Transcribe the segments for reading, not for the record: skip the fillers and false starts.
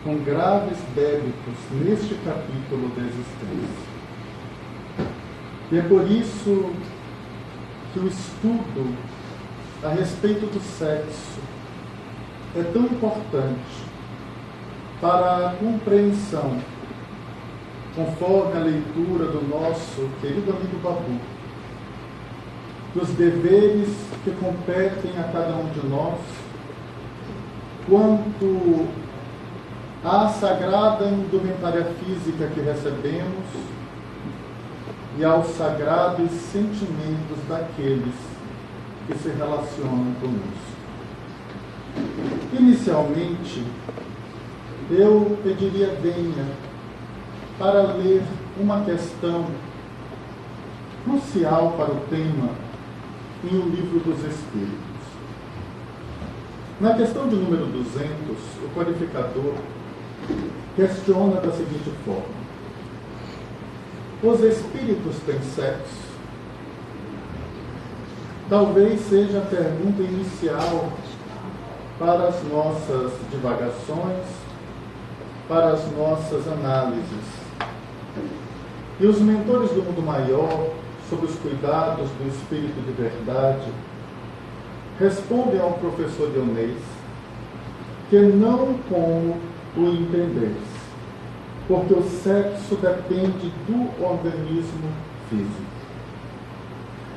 com graves débitos neste capítulo da existência. E é por isso que o estudo a respeito do sexo é tão importante para a compreensão, conforme a leitura do nosso querido amigo Babu, dos deveres que competem a cada um de nós, quanto à sagrada indumentária física que recebemos e aos sagrados sentimentos daqueles que se relacionam conosco. Inicialmente, eu pediria venha para ler uma questão crucial para o tema em O Livro dos Espíritos. Na questão de número 200, o codificador questiona da seguinte forma: os espíritos têm sexo? Talvez seja a pergunta inicial para as nossas divagações, para as nossas análises. E os mentores do mundo maior, sob os cuidados do Espírito de Verdade, respondem ao professor Dionês que não como o entendeis, porque o sexo depende do organismo físico.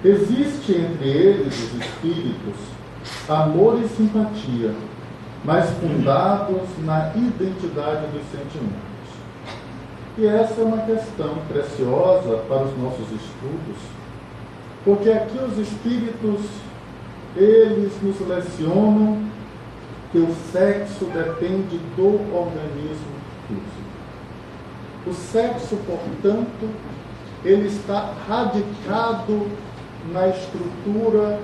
Existe entre eles, os espíritos, amor e simpatia, mas fundados na identidade dos sentimentos. E essa é uma questão preciosa para os nossos estudos, porque aqui os espíritos, eles nos lecionam que o sexo depende do organismo físico. O sexo, portanto, ele está radicado na estrutura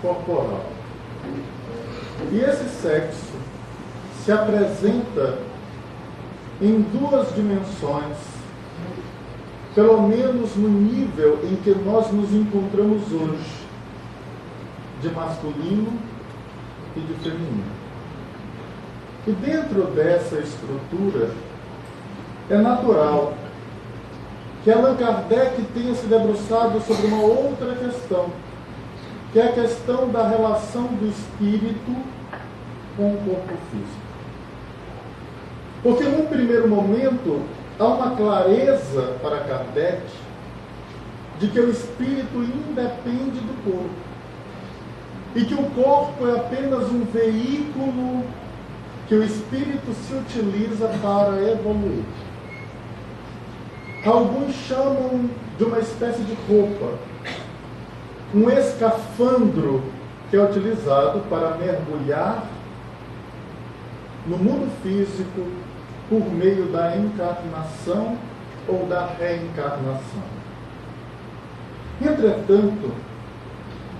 corporal. E esse sexo se apresenta em duas dimensões, pelo menos no nível em que nós nos encontramos hoje, de masculino e de feminino. E dentro dessa estrutura, é natural que Allan Kardec tenha se debruçado sobre uma outra questão, que é a questão da relação do espírito com o corpo físico. Porque, num primeiro momento, há uma clareza para Kardec de que o espírito independe do corpo e que o corpo é apenas um veículo que o espírito se utiliza para evoluir. Alguns chamam de uma espécie de roupa, um escafandro que é utilizado para mergulhar no mundo físico por meio da encarnação ou da reencarnação. Entretanto,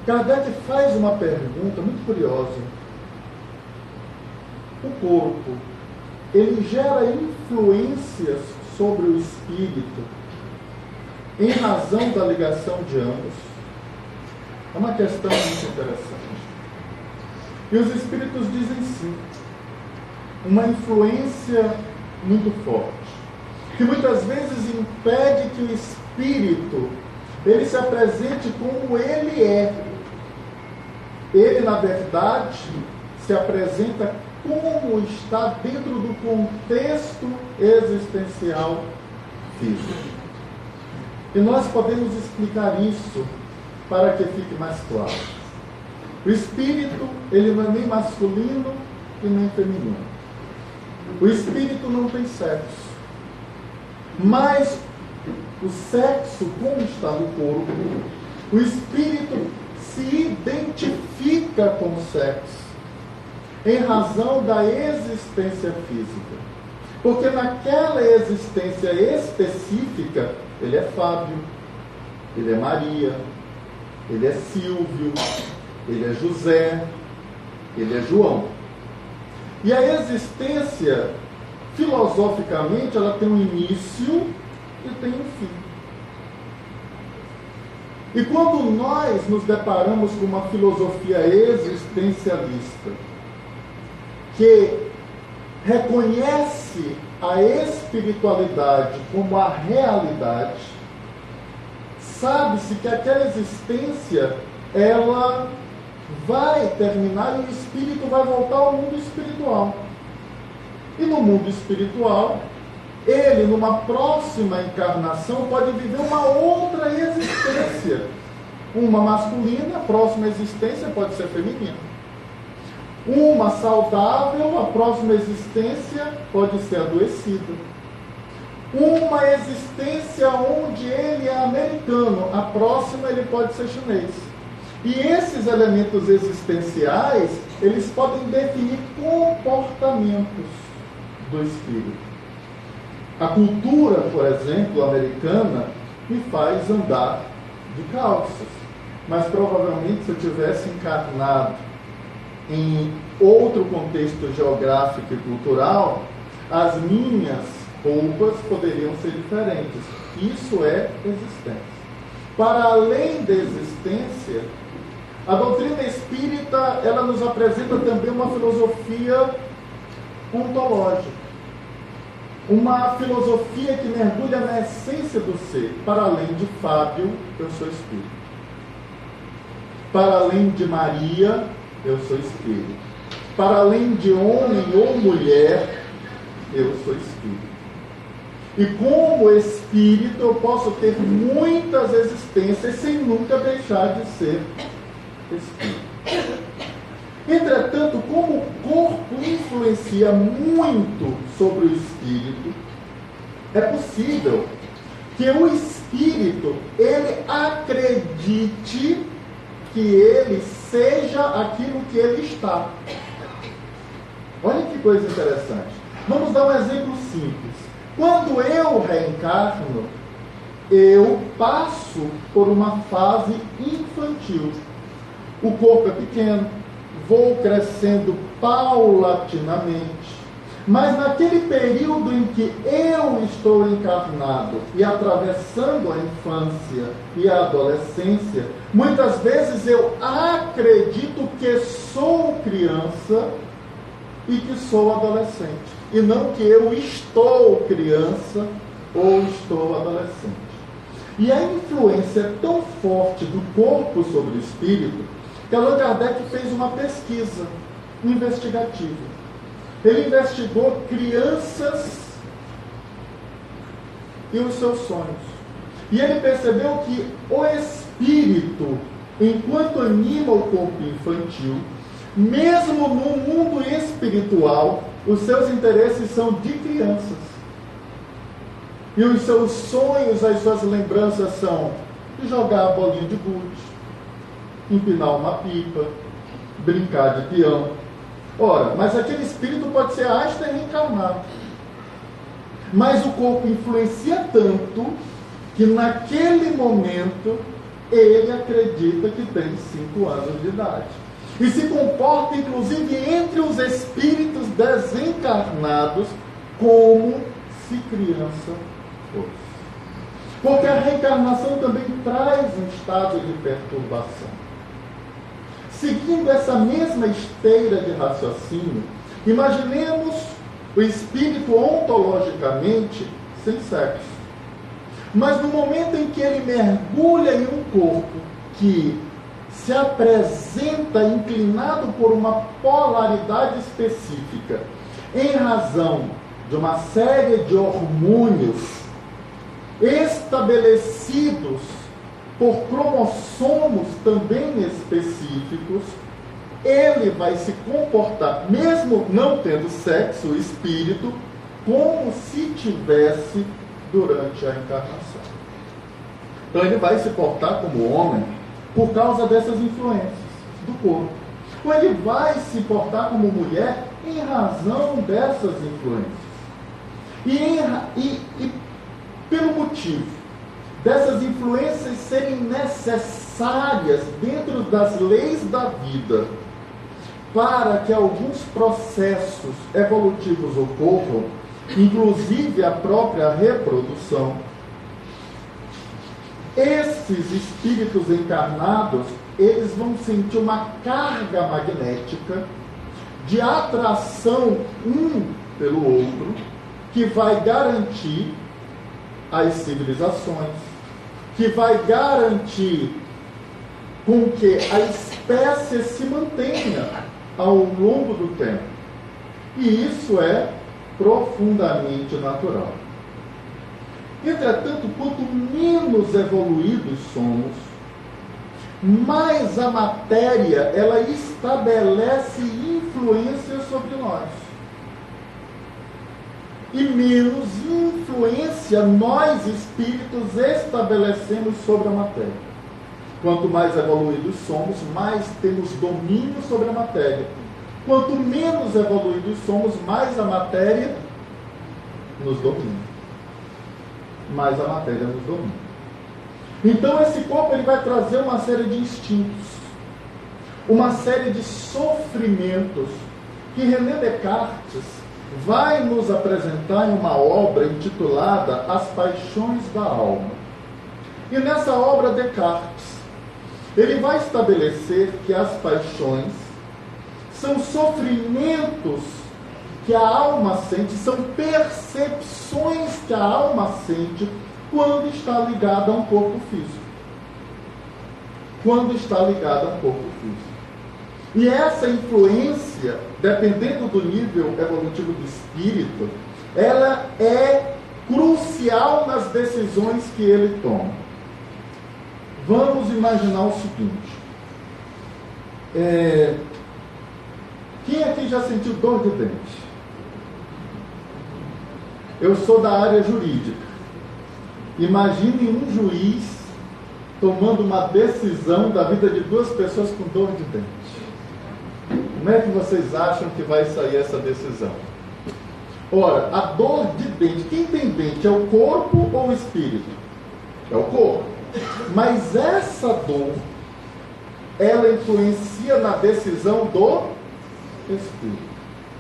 Kardec faz uma pergunta muito curiosa. O corpo, ele gera influências sobre o espírito em razão da ligação de ambos? É uma questão muito interessante. E os espíritos dizem sim. Uma influência muito forte, que muitas vezes impede que o espírito ele se apresente como ele é. Ele, na verdade, se apresenta como está dentro do contexto existencial físico. E nós podemos explicar isso para que fique mais claro. O espírito, ele não é nem masculino e nem feminino. O espírito não tem sexo. Mas o sexo, como está no corpo, o espírito se identifica com o sexo em razão da existência física. Porque naquela existência específica, ele é Fábio, ele é Maria, ele é Silvio, ele é José, ele é João. E a existência, filosoficamente, ela tem um início e tem um fim. E quando nós nos deparamos com uma filosofia existencialista que reconhece a espiritualidade como a realidade, sabe-se que aquela existência, ela vai terminar e o espírito vai voltar ao mundo espiritual. E no mundo espiritual, ele, numa próxima encarnação, pode viver uma outra existência. Uma masculina, a próxima existência pode ser feminina. Uma saudável, a próxima existência pode ser adoecida. Uma existência onde ele é americano, a próxima ele pode ser chinês. E esses elementos existenciais, eles podem definir comportamentos do espírito. A cultura, por exemplo, americana, me faz andar de calças. Mas provavelmente, se eu tivesse encarnado em outro contexto geográfico e cultural, as minhas roupas poderiam ser diferentes. Isso é existência. Para além da existência, a doutrina espírita, ela nos apresenta também uma filosofia ontológica. Uma filosofia que mergulha na essência do ser. Para além de Fábio, eu sou espírito. Para além de Maria, eu sou espírito. Para além de homem ou mulher, eu sou espírito. E como espírito, eu posso ter muitas existências sem nunca deixar de ser espírito. Entretanto, como o corpo influencia muito sobre o espírito, é possível que o espírito, ele acredite que ele seja aquilo que ele está. Olha que coisa interessante. Vamos dar um exemplo simples. Quando eu reencarno, eu passo por uma fase infantil. O corpo é pequeno, vou crescendo paulatinamente, mas naquele período em que eu estou encarnado e atravessando a infância e a adolescência, muitas vezes eu acredito que sou criança e que sou adolescente, e não que eu estou criança ou estou adolescente. E a influência é tão forte do corpo sobre o espírito que Allan Kardec fez uma pesquisa investigativa. Ele investigou crianças e os seus sonhos. E ele percebeu que o espírito, enquanto anima o corpo infantil, mesmo no mundo espiritual, os seus interesses são de crianças. E os seus sonhos, as suas lembranças são de jogar a bolinha de gude, empinar uma pipa, brincar de peão. Ora, mas aquele espírito pode ser Einstein reencarnado. Mas o corpo influencia tanto que naquele momento ele acredita que tem 5 anos de idade. E se comporta, inclusive, entre os espíritos desencarnados como se criança fosse. Porque a reencarnação também traz um estado de perturbação. Seguindo essa mesma esteira de raciocínio, imaginemos o espírito ontologicamente sem sexo. Mas no momento em que ele mergulha em um corpo que se apresenta inclinado por uma polaridade específica, em razão de uma série de hormônios estabelecidos por cromossomos também específicos, ele vai se comportar, mesmo não tendo sexo, o espírito, como se tivesse durante a encarnação. Então ele vai se portar como homem por causa dessas influências do corpo. Ou ele vai se portar como mulher em razão dessas influências. E pelo motivo dessas influências serem necessárias dentro das leis da vida para que alguns processos evolutivos ocorram, inclusive a própria reprodução, esses espíritos encarnados, eles vão sentir uma carga magnética de atração um pelo outro, que vai garantir as civilizações, que vai garantir com que a espécie se mantenha ao longo do tempo. E isso é profundamente natural. Entretanto, quanto menos evoluídos somos, mais a matéria ela estabelece influência sobre nós. E menos influência nós, espíritos, estabelecemos sobre a matéria. Quanto mais evoluídos somos, mais temos domínio sobre a matéria. Quanto menos evoluídos somos, mais a matéria nos domina. Mais a matéria nos domina. Então esse corpo ele vai trazer uma série de instintos, uma série de sofrimentos que René Descartes vai nos apresentar em uma obra intitulada As Paixões da Alma. E nessa obra Descartes, ele vai estabelecer que as paixões são sofrimentos que a alma sente, são percepções que a alma sente quando está ligada a um corpo físico. Quando está ligada a um corpo físico. E essa influência, dependendo do nível evolutivo do espírito, ela é crucial nas decisões que ele toma. Vamos imaginar o seguinte. Quem aqui já sentiu dor de dente? Eu sou da área jurídica. Imagine um juiz tomando uma decisão da vida de duas pessoas com dor de dente. Como é que vocês acham que vai sair essa decisão? Ora, a dor de dente, quem tem dente é o corpo ou o espírito? É o corpo. Mas essa dor, ela influencia na decisão do espírito.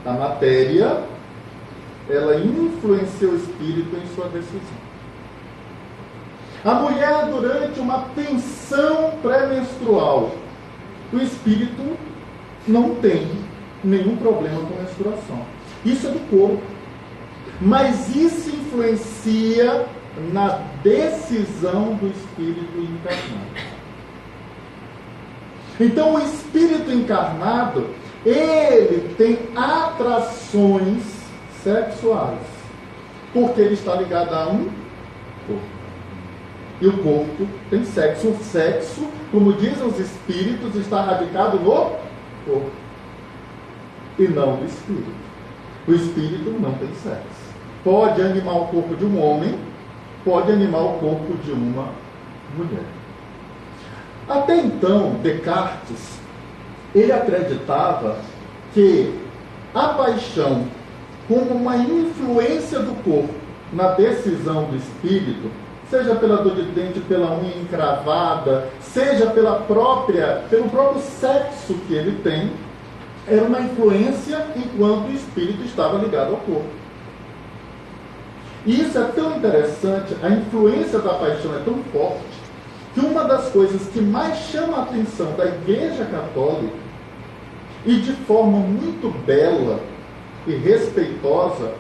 A matéria, ela influencia o espírito em sua decisão. A mulher, durante uma tensão pré-menstrual, o espírito não tem nenhum problema com a menstruação. Isso é do corpo. Mas isso influencia na decisão do espírito encarnado. Então, o espírito encarnado, ele tem atrações sexuais, porque ele está ligado a um corpo. E o corpo tem sexo. O sexo, como dizem os espíritos, está radicado no corpo e não no espírito. O espírito não tem sexo. Pode animar o corpo de um homem, pode animar o corpo de uma mulher. Até então, Descartes, ele acreditava que a paixão, como uma influência do corpo na decisão do espírito, seja pela dor de dente, pela unha encravada, seja pelo próprio sexo que ele tem, era uma influência enquanto o espírito estava ligado ao corpo. E isso é tão interessante, a influência da paixão é tão forte, que uma das coisas que mais chama a atenção da Igreja Católica, e de forma muito bela e respeitosa,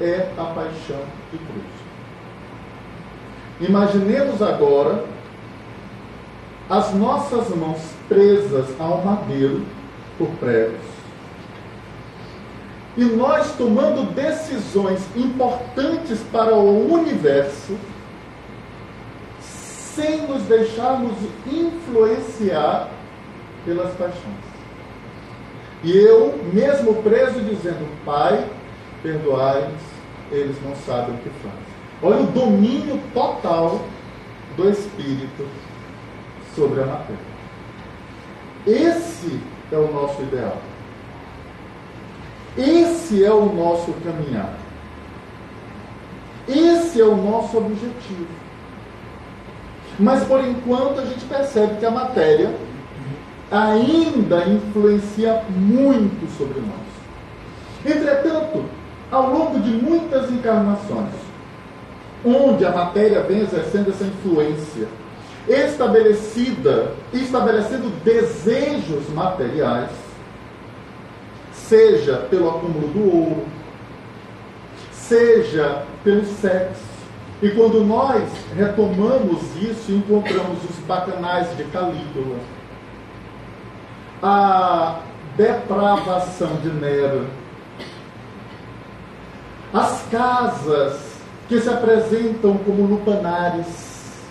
é a paixão de Cristo. Imaginemos agora as nossas mãos presas a um madeiro por pregos, e nós tomando decisões importantes para o universo, sem nos deixarmos influenciar pelas paixões. E eu, mesmo preso, dizendo: Pai, perdoai-nos, eles não sabem o que fazem. Olha o domínio total do espírito sobre a matéria. Esse é o nosso ideal. Esse é o nosso caminhar. Esse é o nosso objetivo. Mas por enquanto a gente percebe que a matéria ainda influencia muito sobre nós. Entretanto, ao longo de muitas encarnações, onde a matéria vem exercendo essa influência, estabelecendo desejos materiais, seja pelo acúmulo do ouro, seja pelo sexo. E quando nós retomamos isso, encontramos os bacanais de Calígula, a depravação de Nero, as casas que se apresentam como lupanares.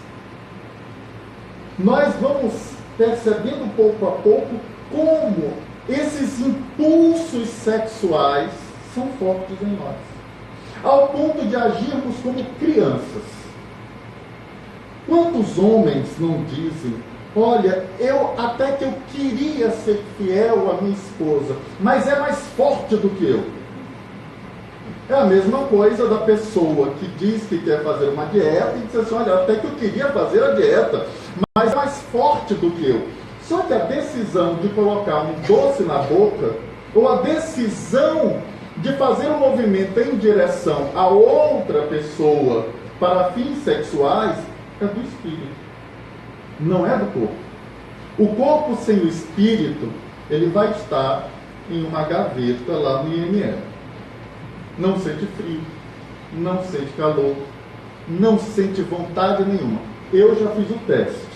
Nós vamos percebendo pouco a pouco como esses impulsos sexuais são fortes em nós, ao ponto de agirmos como crianças. Quantos homens não dizem: olha, eu até que eu queria ser fiel à minha esposa, mas é mais forte do que eu. É a mesma coisa da pessoa que diz que quer fazer uma dieta e diz assim: olha, até que eu queria fazer a dieta, mas é mais forte do que eu. Só que a decisão de colocar um doce na boca, ou a decisão de fazer um movimento em direção a outra pessoa para fins sexuais, é do espírito, não é do corpo. O corpo sem o espírito, ele vai estar em uma gaveta lá no IML. Não sente frio, não sente calor, não sente vontade nenhuma. Eu já fiz o teste.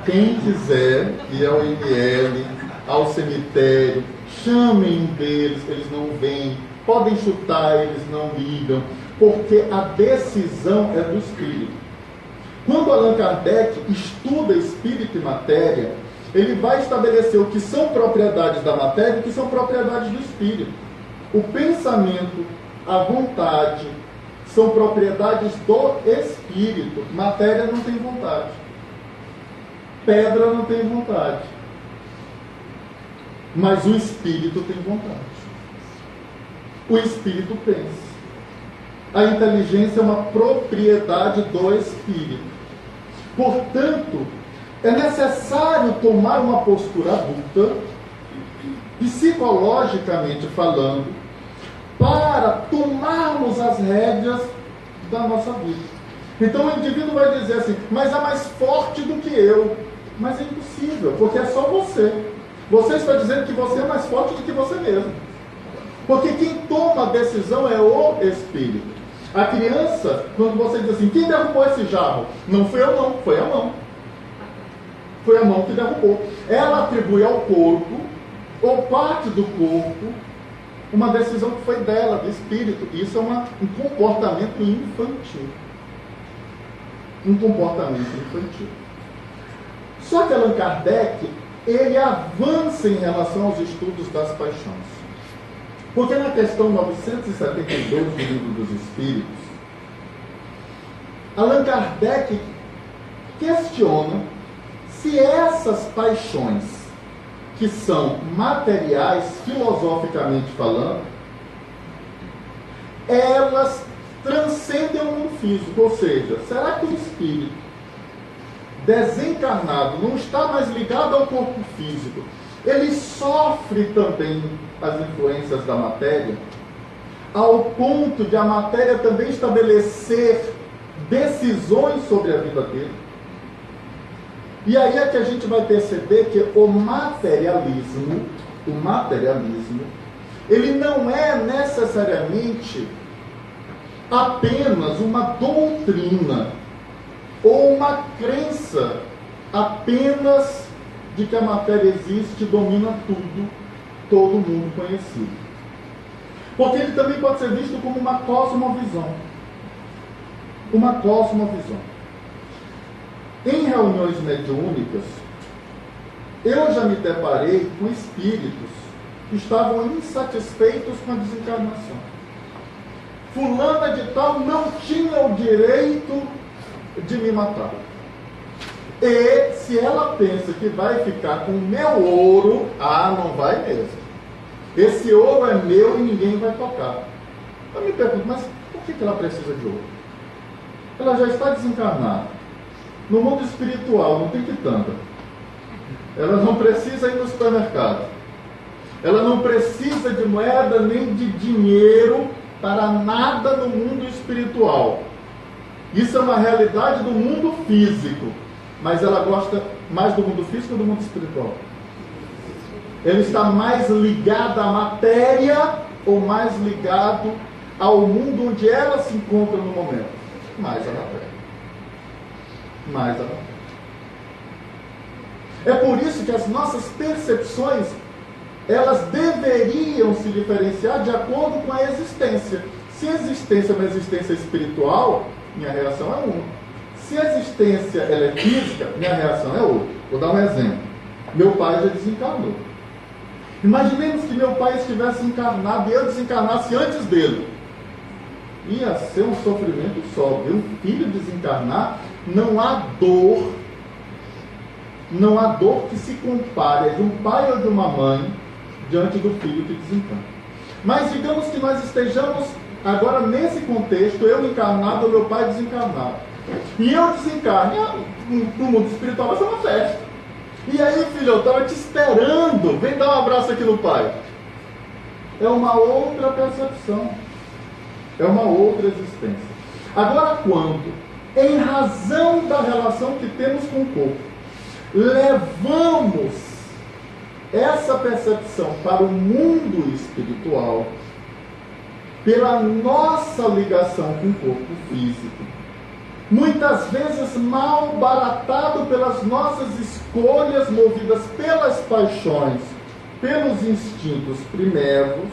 Quem quiser ir ao IML, ao cemitério, chamem um deles, eles não vêm. Podem chutar, eles não ligam, porque a decisão é do espírito. Quando Allan Kardec estuda espírito e matéria, ele vai estabelecer o que são propriedades da matéria e o que são propriedades do espírito. O pensamento, a vontade, são propriedades do espírito. Matéria não tem vontade. Pedra não tem vontade. Mas o espírito tem vontade. O espírito pensa. A inteligência é uma propriedade do espírito. Portanto, é necessário tomar uma postura adulta, psicologicamente falando, para tomarmos as rédeas da nossa vida. Então o indivíduo vai dizer assim: mas é mais forte do que eu. Mas é impossível, porque é só você. Você está dizendo que você é mais forte do que você mesmo. Porque quem toma a decisão é o espírito. A criança, quando você diz assim: quem derrubou esse jarro? Não fui eu não, foi a mão. Foi a mão que derrubou. Ela atribui ao corpo, ou parte do corpo, uma decisão que foi dela, do espírito. Isso é um comportamento infantil. Um comportamento infantil. Só que Allan Kardec, ele avança em relação aos estudos das paixões. Porque na questão 972 do Livro dos Espíritos, Allan Kardec questiona se essas paixões, que são materiais, filosoficamente falando, elas transcendem o mundo físico. Ou seja, será que o espírito desencarnado não está mais ligado ao corpo físico? Ele sofre também as influências da matéria, ao ponto de a matéria também estabelecer decisões sobre a vida dele. E aí é que a gente vai perceber que o materialismo, ele não é necessariamente apenas uma doutrina ou uma crença apenas de que a matéria existe e domina tudo, todo mundo conhecido. Porque ele também pode ser visto como uma cosmovisão. Uma cosmovisão. Em reuniões mediúnicas, eu já me deparei com espíritos que estavam insatisfeitos com a desencarnação. Fulana de tal não tinha o direito de me matar. E se ela pensa que vai ficar com o meu ouro, não vai mesmo. Esse ouro é meu e ninguém vai tocar. Eu me pergunto, mas por que ela precisa de ouro? Ela já está desencarnada. No mundo espiritual não tem quitanda. Ela não precisa ir no supermercado. Ela não precisa de moeda nem de dinheiro para nada no mundo espiritual. Isso é uma realidade do mundo físico. Mas ela gosta mais do mundo físico ou do mundo espiritual? Ela está mais ligada à matéria ou mais ligado ao mundo onde ela se encontra no momento? Mais ela perde. Mais ela perde. É por isso que as nossas percepções, elas deveriam se diferenciar de acordo com a existência. Se a existência é uma existência espiritual, minha reação é uma. Se a existência ela é física, minha reação é outra. Vou dar um exemplo. Meu pai já desencarnou. Imaginemos que meu pai estivesse encarnado e eu desencarnasse antes dele. Ia ser um sofrimento só. Ver um filho desencarnar, não há dor que se compare a de um pai ou de uma mãe diante do filho que desencarna. Mas digamos que nós estejamos agora nesse contexto, eu encarnado ou meu pai desencarnado. E eu desencarno, no mundo espiritual vai ser uma festa. E aí, filho, eu estava te esperando, vem dar um abraço aqui no pai. É uma outra percepção. É uma outra existência. Agora, quando, em razão da relação que temos com o corpo, levamos essa percepção para o mundo espiritual, pela nossa ligação com o corpo físico, muitas vezes mal baratado pelas nossas escolhas, movidas pelas paixões, pelos instintos primeros,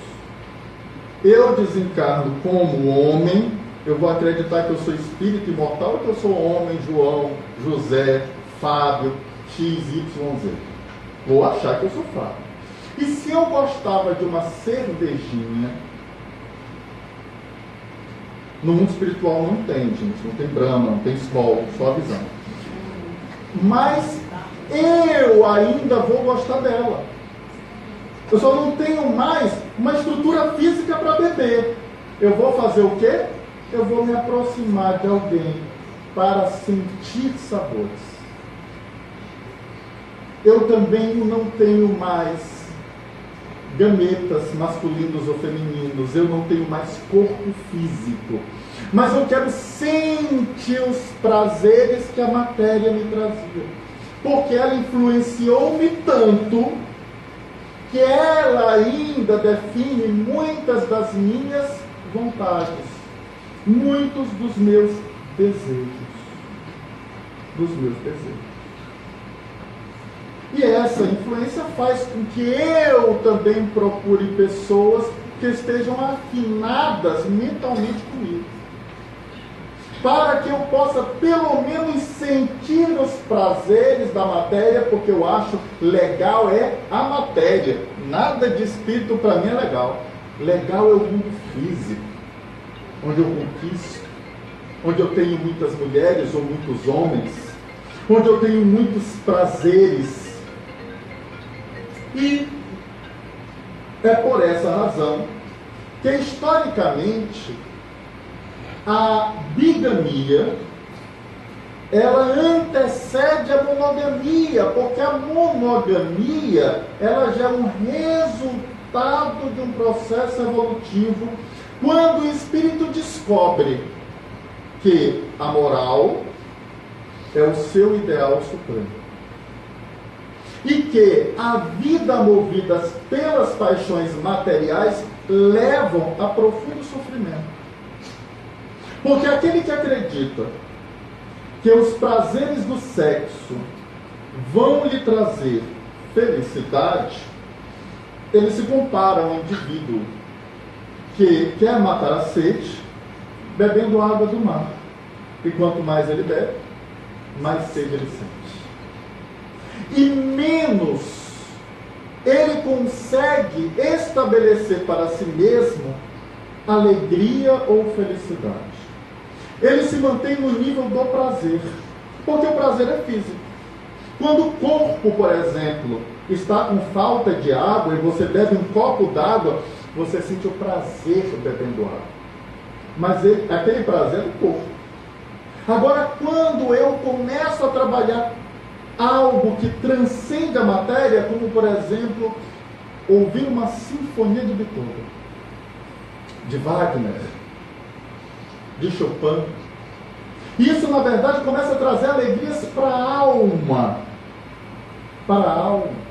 eu desencarno como homem, eu vou acreditar que eu sou espírito imortal ou que eu sou homem, João, José, Fábio, X, Y, Z. Vou achar que eu sou Fábio. E se eu gostava de uma cervejinha, no mundo espiritual não tem, gente, não tem Brahma, não tem Skol, só avisando. Mas eu ainda vou gostar dela. Eu só não tenho mais uma estrutura física para beber. Eu vou fazer o quê? Eu vou me aproximar de alguém para sentir sabores. Eu também não tenho mais gametas masculinos ou femininos, eu não tenho mais corpo físico, mas eu quero sentir os prazeres que a matéria me trazia, porque ela influenciou-me tanto que ela ainda define muitas das minhas vontades, muitos dos meus desejos. E essa influência faz com que eu também procure pessoas que estejam afinadas mentalmente comigo, para que eu possa pelo menos sentir os prazeres da matéria, porque eu acho legal é a matéria. Nada de espírito para mim é legal. Legal é o mundo físico, onde eu conquisto, onde eu tenho muitas mulheres ou muitos homens, onde eu tenho muitos prazeres. E é por essa razão que, historicamente, a bigamia, ela antecede a monogamia, porque a monogamia, ela já é um resultado de um processo evolutivo, quando o espírito descobre que a moral é o seu ideal supremo. E que a vida movida pelas paixões materiais levam a profundo sofrimento. Porque aquele que acredita que os prazeres do sexo vão lhe trazer felicidade, ele se compara a um indivíduo que quer matar a sede bebendo água do mar. E quanto mais ele bebe, mais sede ele sente. E menos ele consegue estabelecer para si mesmo alegria ou felicidade. Ele se mantém no nível do prazer, porque o prazer é físico. Quando o corpo, por exemplo, está com falta de água e você bebe um copo d'água, você sente o prazer bebendo água. Mas aquele prazer é do corpo. Agora, quando eu começo a trabalhar algo que transcende a matéria, como, por exemplo, ouvir uma sinfonia de Beethoven, de Wagner, de Chopin, isso, na verdade, começa a trazer alegrias para a alma. Para a alma.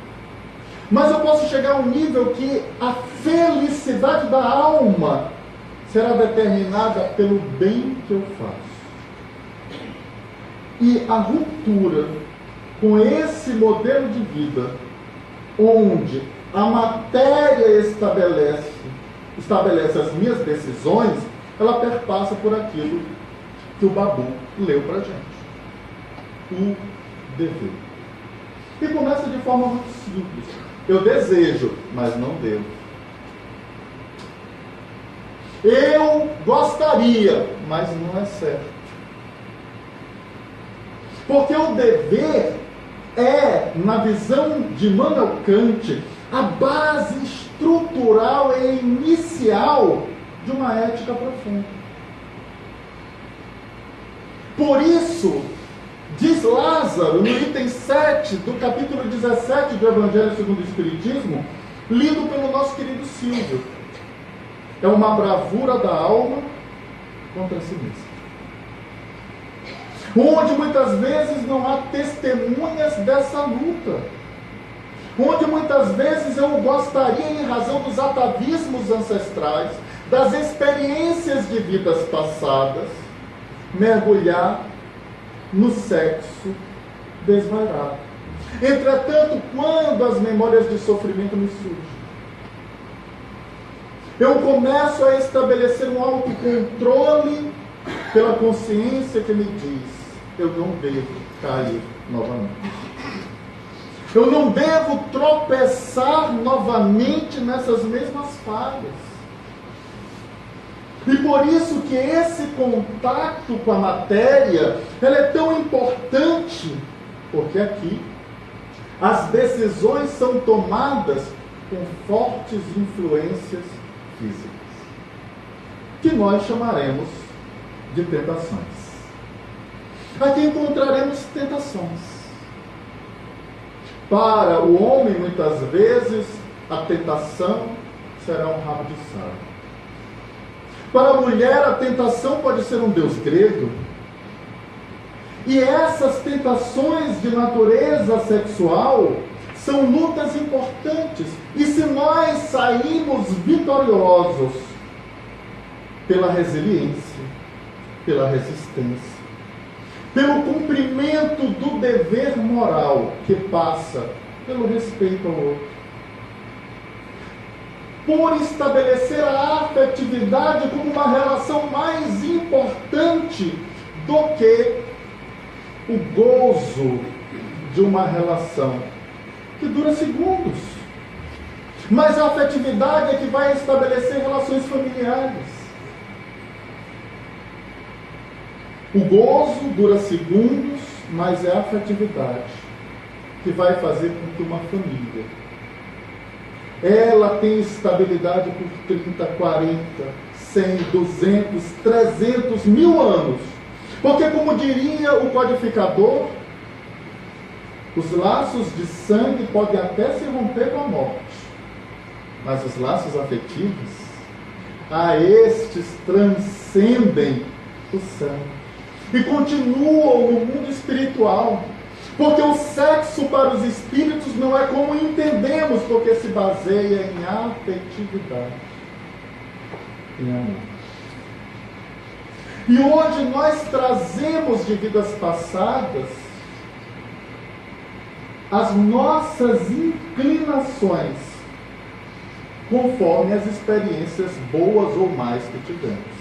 Mas eu posso chegar a um nível que a felicidade da alma será determinada pelo bem que eu faço. E a ruptura com esse modelo de vida, onde a matéria estabelece as minhas decisões, ela perpassa por aquilo que o Babu leu para a gente. O dever. E começa de forma muito simples. Eu desejo, mas não devo. Eu gostaria, mas não é certo. Porque o dever é, na visão de Immanuel Kant, a base estrutural e inicial de uma ética profunda. Por isso, diz Lázaro, no item 7 do capítulo 17 do Evangelho segundo o Espiritismo, lido pelo nosso querido Silvio, é uma bravura da alma contra si mesma. Onde muitas vezes não há testemunhas dessa luta. Onde muitas vezes eu gostaria, em razão dos atavismos ancestrais, das experiências de vidas passadas, mergulhar no sexo desvairado. Entretanto, quando as memórias de sofrimento me surgem, eu começo a estabelecer um autocontrole pela consciência que me diz: eu não devo cair novamente. Eu não devo tropeçar novamente nessas mesmas falhas. E por isso que esse contato com a matéria, ela é tão importante, porque aqui as decisões são tomadas com fortes influências físicas, que nós chamaremos de tentações. Aqui encontraremos tentações. Para o homem, muitas vezes, a tentação será um rabo de saia. Para a mulher, a tentação pode ser um deus grego. E essas tentações de natureza sexual são lutas importantes. E se nós saímos vitoriosos pela resiliência, pela resistência, pelo cumprimento do dever moral que passa pelo respeito ao outro, por estabelecer a afetividade como uma relação mais importante do que o gozo de uma relação que dura segundos. Mas a afetividade é que vai estabelecer relações familiares. O gozo dura segundos, mas é a afetividade que vai fazer com que uma família, ela tem estabilidade por 30, 40, 100, 200, 300, 1000 anos. Porque, como diria o codificador, os laços de sangue podem até se romper com a morte, mas os laços afetivos, estes transcendem o sangue e continuam no mundo espiritual. Porque o sexo para os espíritos não é como entendemos, porque se baseia em afetividade, em amor. E hoje nós trazemos de vidas passadas as nossas inclinações, conforme as experiências boas ou mais que tivemos.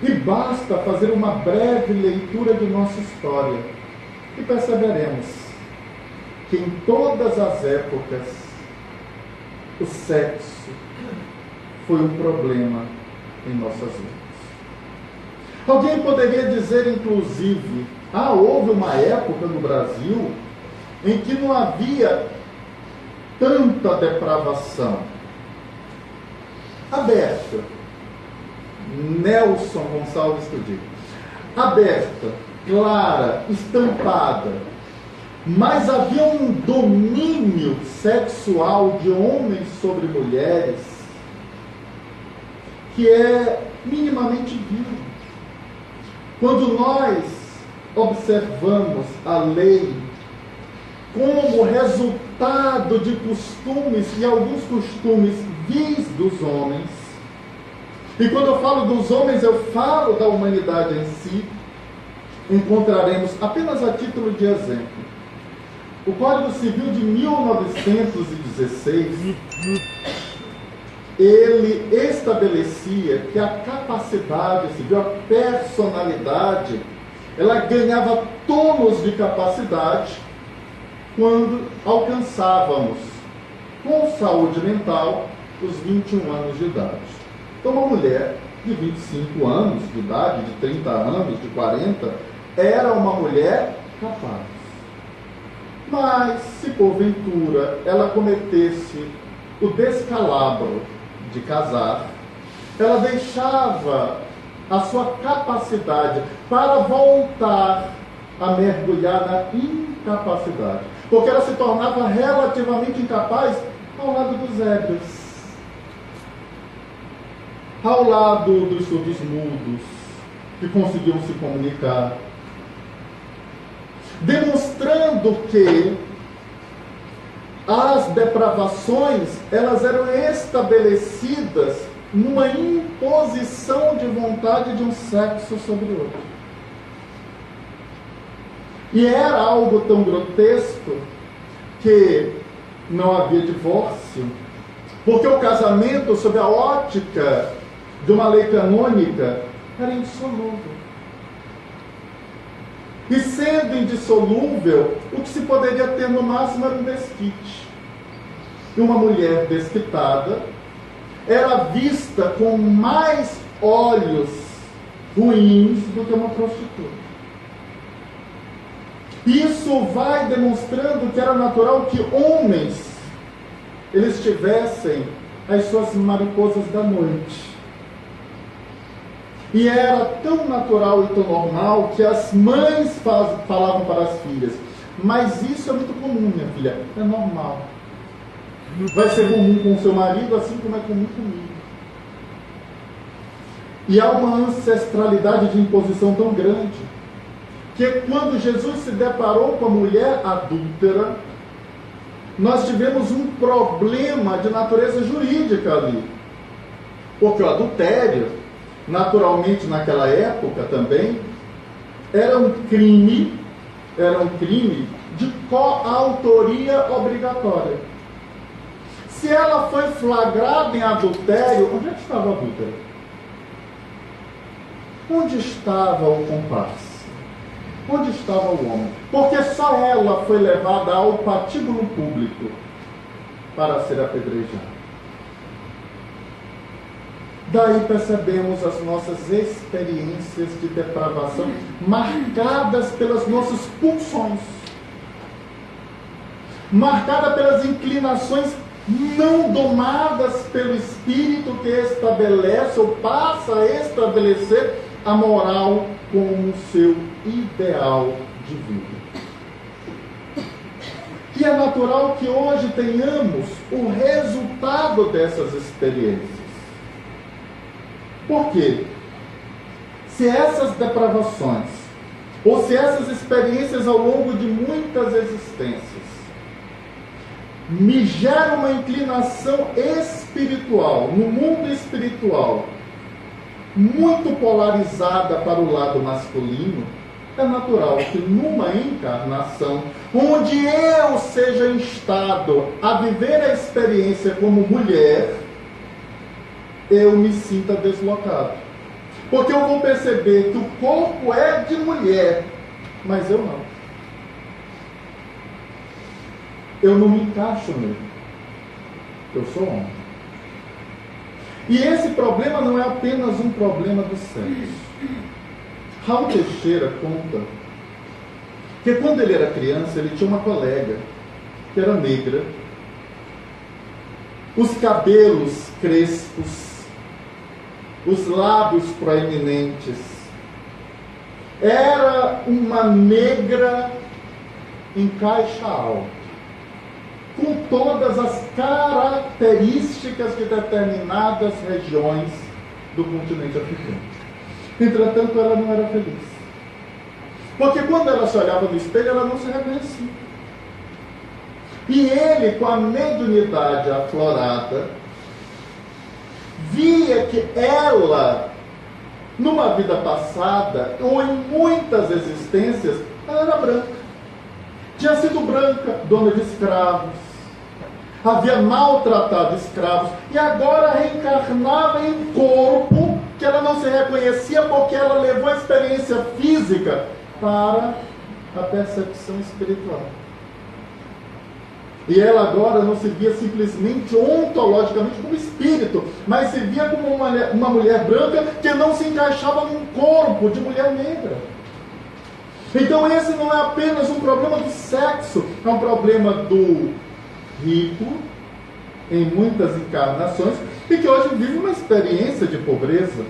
E basta fazer uma breve leitura de nossa história e perceberemos que em todas as épocas o sexo foi um problema em nossas vidas. Alguém poderia dizer, inclusive, houve uma época no Brasil em que não havia tanta depravação. Aberta. Nelson Gonçalves que eu digo. Aberta, clara, estampada. Mas havia um domínio sexual de homens sobre mulheres que é minimamente vivo. Quando nós observamos a lei como resultado de costumes, e alguns costumes vis dos homens, E quando eu falo dos homens, eu falo da humanidade em si. Encontraremos, apenas a título de exemplo, o Código Civil de 1916, ele estabelecia que a capacidade civil, a personalidade, ela ganhava tônus de capacidade quando alcançávamos, com saúde mental, os 21 anos de idade. Então, uma mulher de 25 anos de idade, de 30 anos, de 40, era uma mulher capaz. Mas, se porventura ela cometesse o descalabro de casar, ela deixava a sua capacidade para voltar a mergulhar na incapacidade. Porque ela se tornava relativamente incapaz ao lado dos ébrios, ao lado dos surdos mudos, que conseguiam se comunicar, demonstrando que as depravações, elas eram estabelecidas numa imposição de vontade de um sexo sobre o outro. E era algo tão grotesco que não havia divórcio, porque o casamento, sob a ótica de uma lei canônica, era indissolúvel. E sendo indissolúvel, o que se poderia ter no máximo era um desquite. E uma mulher desquitada era vista com mais olhos ruins do que uma prostituta. Isso vai demonstrando que era natural que homens eles tivessem as suas mariposas da noite. E era tão natural e tão normal que as mães falavam para as filhas: mas isso é muito comum, minha filha, é normal. Vai ser comum com o seu marido, assim como é comum comigo. E há uma ancestralidade de imposição tão grande, que quando Jesus se deparou com a mulher adúltera, nós tivemos um problema de natureza jurídica ali. Porque o adultério, naturalmente naquela época também, era um crime de coautoria obrigatória. Se ela foi flagrada em adultério, onde é que estava a adúltera? Onde estava o comparsa? Onde estava o homem? Porque só ela foi levada ao patíbulo público para ser apedrejada. Daí percebemos as nossas experiências de depravação marcadas pelas nossas pulsões, marcadas pelas inclinações não domadas pelo Espírito que estabelece ou passa a estabelecer a moral como seu ideal de vida. E é natural que hoje tenhamos o resultado dessas experiências. Por quê? Se essas depravações, ou se essas experiências ao longo de muitas existências, me geram uma inclinação espiritual, no mundo espiritual, muito polarizada para o lado masculino, é natural que numa encarnação, onde eu seja instado a viver a experiência como mulher, eu me sinta deslocado. Porque eu vou perceber que o corpo é de mulher, mas eu não. Eu não me encaixo nele. Eu sou homem. E esse problema não é apenas um problema do sexo. Raul Teixeira conta que quando ele era criança, ele tinha uma colega que era negra, os cabelos crespos, os lábios proeminentes. Era uma negra em caixa alta, com todas as características de determinadas regiões do continente africano. Entretanto, ela não era feliz. Porque quando ela se olhava no espelho, ela não se reconhecia. E ele, com a mediunidade aflorada, via que ela, numa vida passada, ou em muitas existências, ela era branca. Tinha sido branca, dona de escravos, havia maltratado escravos, e agora reencarnava em um corpo que ela não se reconhecia, porque ela levou a experiência física para a percepção espiritual. E ela agora não se via simplesmente ontologicamente como espírito, mas se via como uma mulher branca que não se encaixava num corpo de mulher negra. Então esse não é apenas um problema do sexo, é um problema do rico, em muitas encarnações, e que hoje vive uma experiência de pobreza,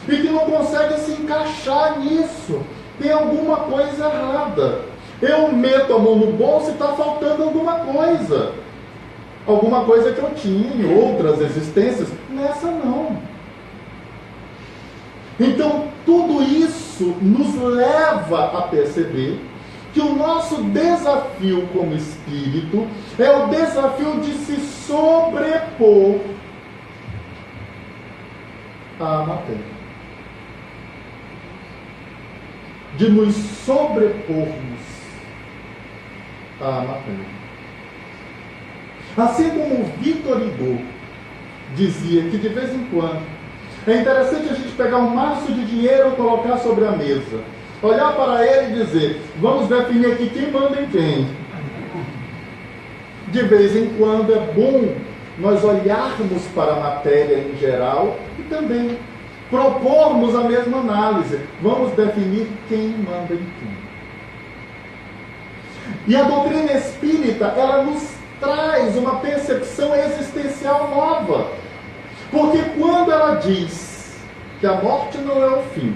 e que não consegue se encaixar nisso. Tem alguma coisa errada. Eu meto a mão no bolso e está faltando alguma coisa. Alguma coisa que eu tinha em outras existências, nessa não. Então, tudo isso nos leva a perceber que o nosso desafio como espírito é o desafio de se sobrepor à matéria. De nos sobrepormos à matéria. Assim como Victor Hugo dizia que de vez em quando é interessante a gente pegar um maço de dinheiro e colocar sobre a mesa, olhar para ele e dizer, vamos definir aqui quem manda em quem. De vez em quando é bom nós olharmos para a matéria em geral e também propormos a mesma análise. Vamos definir quem manda em quem. E a doutrina espírita, ela nos traz uma percepção existencial nova. Porque quando ela diz que a morte não é o fim,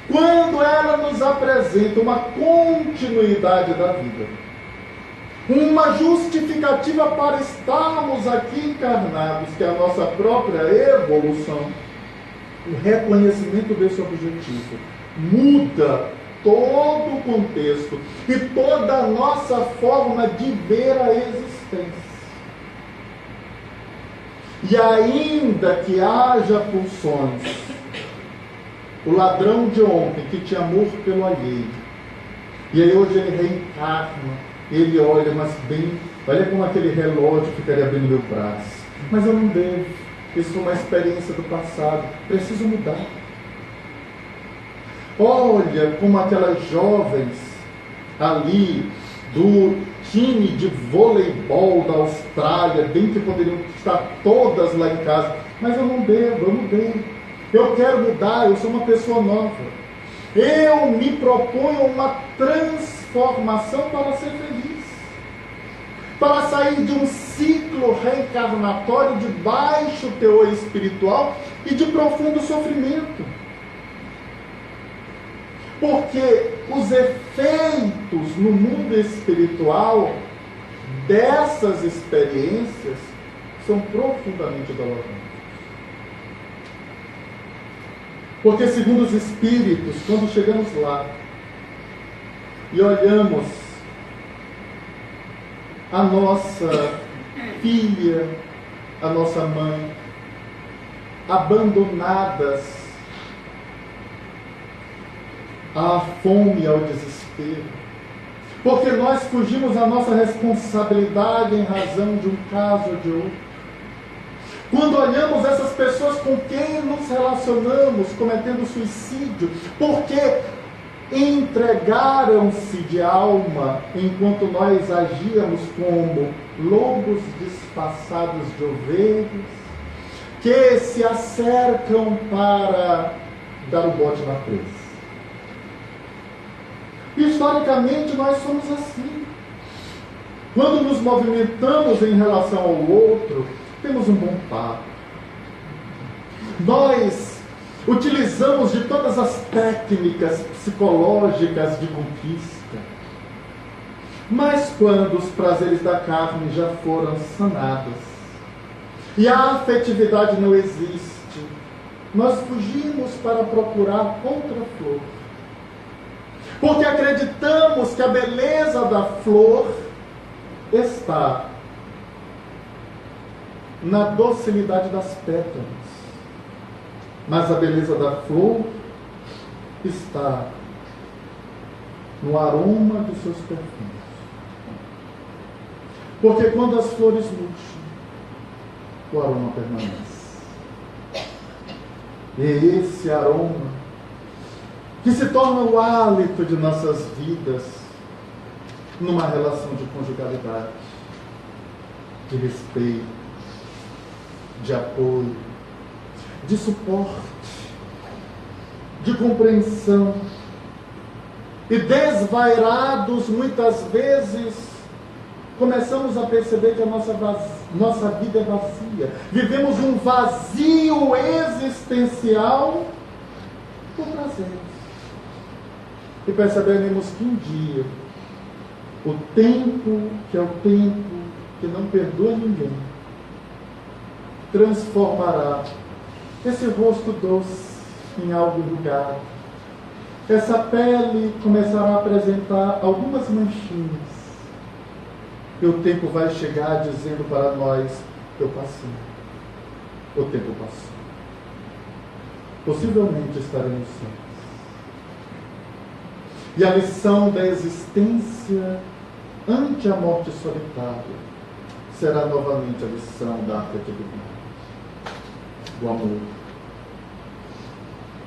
quando ela nos apresenta uma continuidade da vida, uma justificativa para estarmos aqui encarnados, que é a nossa própria evolução, o reconhecimento desse objetivo muda todo o contexto e toda a nossa forma de ver a existência. E ainda que haja pulsões, o ladrão de ontem que tinha amor pelo alheio, e aí hoje ele reencarna, ele olha, mas bem, olha como aquele relógio ficaria abrindo meu braço. Mas eu não devo, isso foi uma experiência do passado, preciso mudar. Olha como aquelas jovens ali do time de voleibol da Austrália, bem que poderiam estar todas lá em casa, mas eu não devo, eu mudei. Eu quero mudar, eu sou uma pessoa nova. Eu me proponho uma transformação para ser feliz. Para sair de um ciclo reencarnatório de baixo teor espiritual e de profundo sofrimento. Porque os efeitos no mundo espiritual dessas experiências são profundamente dolorosos. Porque, segundo os espíritos, quando chegamos lá e olhamos a nossa filha, a nossa mãe, abandonadas à fome e ao desespero, porque nós fugimos à nossa responsabilidade em razão de um caso ou de outro. Quando olhamos essas pessoas com quem nos relacionamos cometendo suicídio, porque entregaram-se de alma enquanto nós agíamos como lobos disfarçados de ovelhas, que se acercam para dar o bote na presa. Historicamente, nós somos assim. Quando nos movimentamos em relação ao outro, temos um bom papo. Nós utilizamos de todas as técnicas psicológicas de conquista. Mas quando os prazeres da carne já foram sanados e a afetividade não existe, nós fugimos para procurar outra flor. Porque acreditamos que a beleza da flor está na docilidade das pétalas, mas a beleza da flor está no aroma de seus perfumes. Porque quando as flores murcham, o aroma permanece. E esse aroma que se torna o hálito de nossas vidas numa relação de conjugalidade, de respeito, de apoio, de suporte, de compreensão. E desvairados, muitas vezes, começamos a perceber que a nossa vida é vazia. Vivemos um vazio existencial por prazer. E percebemos que um dia, o tempo, que é o tempo que não perdoa ninguém, transformará esse rosto doce em algo enrugado. Essa pele começará a apresentar algumas manchinhas. E o tempo vai chegar dizendo para nós: eu passei. O tempo passou. Possivelmente estaremos cegos. E a lição da existência ante a morte solitária será novamente a lição da afetividade, do amor.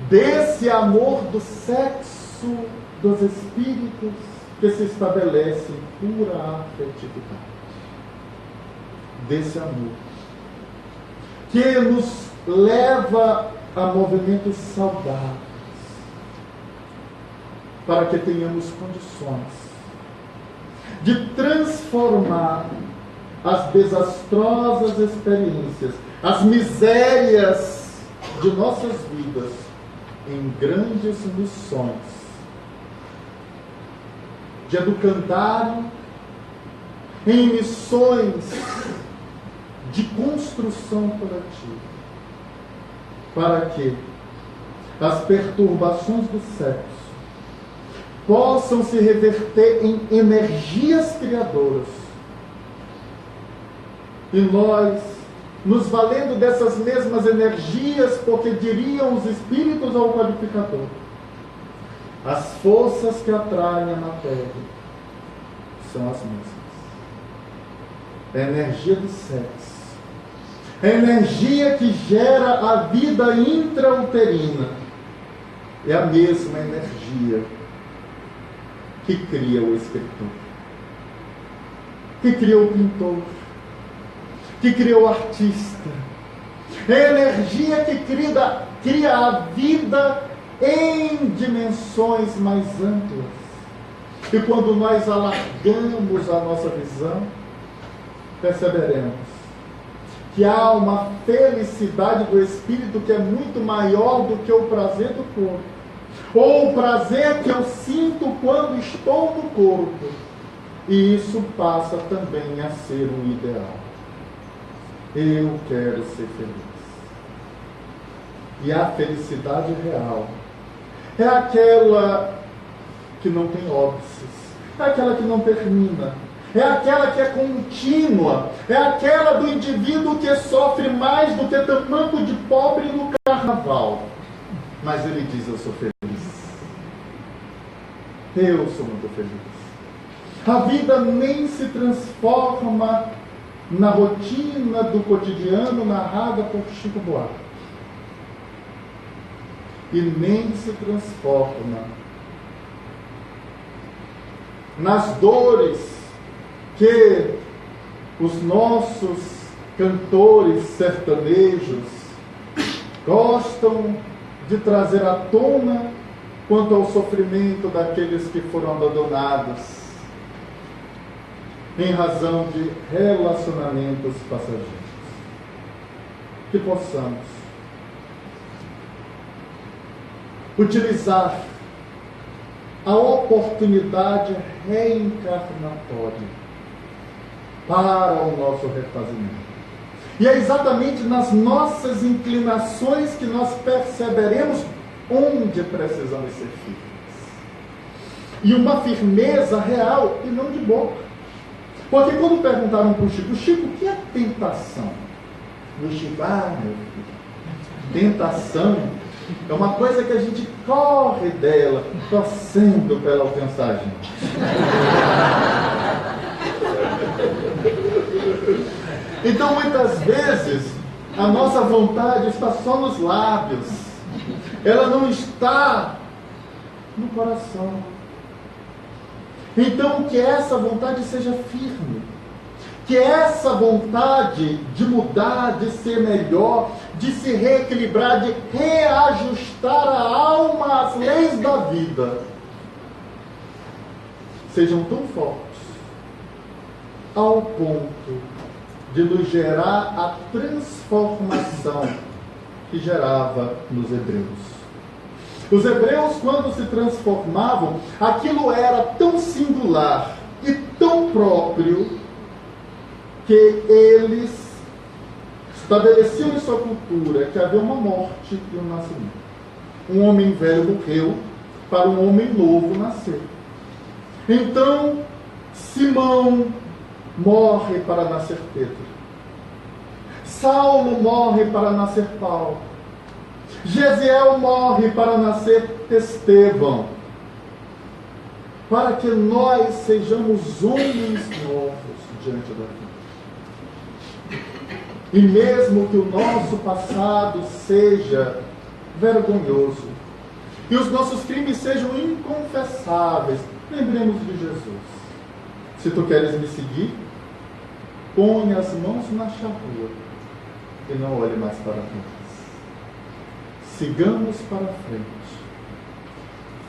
Desse amor do sexo dos espíritos que se estabelece em pura afetividade. Desse amor que nos leva a movimentos saudáveis, para que tenhamos condições de transformar as desastrosas experiências, as misérias de nossas vidas em grandes missões de educandário, em missões de construção coletiva, para que as perturbações do sexo possam se reverter em energias criadoras. E nós, nos valendo dessas mesmas energias, porque diriam os espíritos ao codificador, as forças que atraem a matéria são as mesmas. É a energia do sexo, é a energia que gera a vida intrauterina, é a mesma energia que cria o escritor, que cria o pintor, que cria o artista. É a energia que cria a vida em dimensões mais amplas. E quando nós alargamos a nossa visão, perceberemos que há uma felicidade do espírito que é muito maior do que o prazer do corpo, ou o prazer que eu sinto quando estou no corpo. E isso passa também a ser um ideal. Eu quero ser feliz. E a felicidade real é aquela que não tem óbices, é aquela que não termina, é aquela que é contínua, é aquela do indivíduo que sofre mais do que tamanco de pobre no carnaval. Mas ele diz: eu sou feliz. Eu sou muito feliz. A vida nem se transforma na rotina do cotidiano narrada por Chico Buarque. E nem se transforma nas dores que os nossos cantores sertanejos gostam de trazer à tona quanto ao sofrimento daqueles que foram abandonados em razão de relacionamentos passageiros. Que possamos utilizar a oportunidade reencarnatória para o nosso refazimento. E é exatamente nas nossas inclinações que nós perceberemos onde precisamos ser firmes. E uma firmeza real e não de boca. Porque quando perguntaram para o Chico: Chico, o que é tentação? Mochibá, meu filho. Tentação é uma coisa que a gente corre dela, torcendo para ela alcançar a gente. Então, muitas vezes, a nossa vontade está só nos lábios. Ela não está no coração. Então, que essa vontade seja firme. Que essa vontade de mudar, de ser melhor, de se reequilibrar, de reajustar a alma às leis da vida, sejam tão fortes, ao ponto de nos gerar a transformação que gerava nos hebreus. Os hebreus, quando se transformavam, aquilo era tão singular e tão próprio que eles estabeleciam em sua cultura que havia uma morte e um nascimento. Um homem velho morreu para um homem novo nascer. Então, Simão morre para nascer Pedro. Saulo morre para nascer Paulo. Gesiel morre para nascer Estevão. Para que nós sejamos homens novos diante da vida. E mesmo que o nosso passado seja vergonhoso e os nossos crimes sejam inconfessáveis, lembremos de Jesus. Se tu queres me seguir, põe as mãos na charrua e não olhe mais para trás. Sigamos para frente,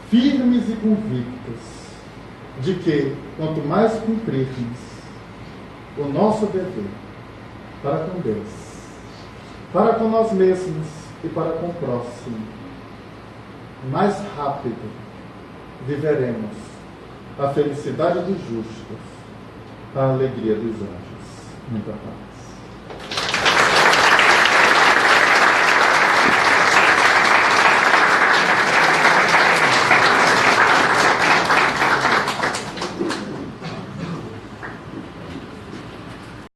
firmes e convictos de que, quanto mais cumprirmos o nosso dever para com Deus, para com nós mesmos e para com o próximo, mais rápido viveremos a felicidade dos justos, a alegria dos anjos. Muita paz.